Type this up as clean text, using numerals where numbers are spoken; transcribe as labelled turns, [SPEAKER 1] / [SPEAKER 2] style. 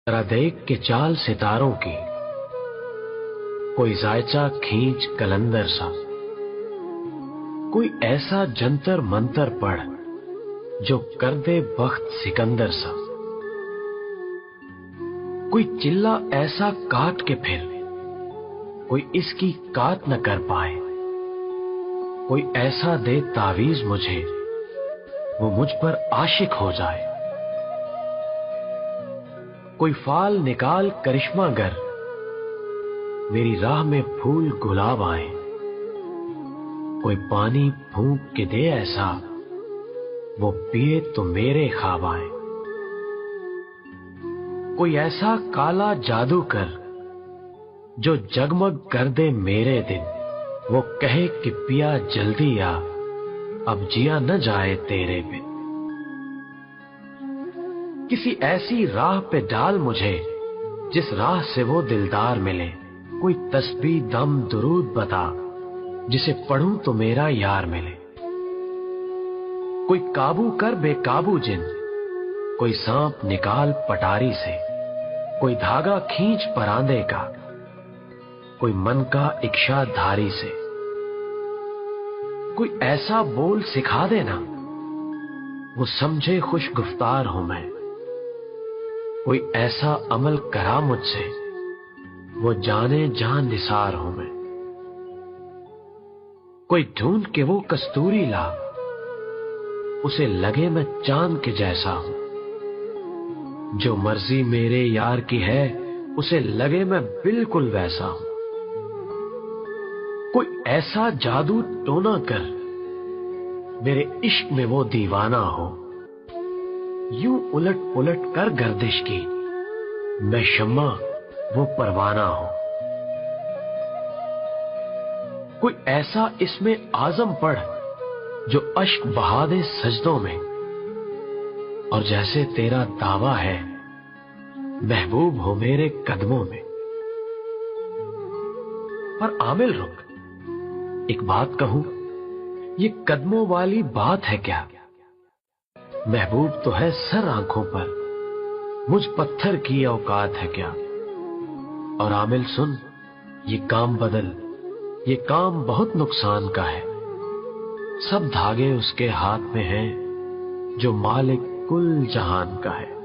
[SPEAKER 1] जरा देख के चाल सितारों की, कोई जायचा खींच कलंदर सा, कोई ऐसा जंतर मंतर पढ़ जो कर दे बख्त सिकंदर सा। कोई चिल्ला ऐसा काट के फिर कोई इसकी काट न कर पाए। कोई ऐसा दे तावीज मुझे वो मुझ पर आशिक हो जाए। कोई फाल निकाल करिश्मा गर मेरी राह में फूल गुलाब आए। कोई पानी फूंक के दे ऐसा वो पिए तो मेरे ख्वाब आए। कोई ऐसा काला जादू कर जो जगमग कर दे मेरे दिन, वो कहे कि पिया जल्दी आ अब जिया न जाए तेरे बिन। किसी ऐसी राह पे डाल मुझे जिस राह से वो दिलदार मिले। कोई तस्बीह दम दुरूद बता जिसे पढ़ूं तो मेरा यार मिले। कोई काबू कर बेकाबू जिन, कोई सांप निकाल पटारी से। कोई धागा खींच परांदे का, कोई मन का इच्छा धारी से। कोई ऐसा बोल सिखा देना वो समझे खुश गुफ्तार हूं मैं। कोई ऐसा अमल करा मुझसे वो जाने जान निसार हूं मैं। कोई ढूंढ के वो कस्तूरी ला उसे लगे मैं चांद के जैसा हूं। जो मर्जी मेरे यार की है उसे लगे मैं बिल्कुल वैसा हूं। कोई ऐसा जादू टोना कर मेरे इश्क में वो दीवाना हो। यूं उलट पुलट कर गर्दिश की मैं शम्मा वो परवाना हो। कोई ऐसा इसमें आजम पढ़ जो अश्क बहा दे सजदों में। और जैसे तेरा दावा है महबूब हो मेरे कदमों में। पर आमिल रुक, एक बात कहूं, ये कदमों वाली बात है क्या? महबूब तो है सर आंखों पर, मुझ पत्थर की औकात है क्या? और आमिल सुन, ये काम बदल, ये काम बहुत नुकसान का है। सब धागे उसके हाथ में हैं जो मालिक कुल जहान का है।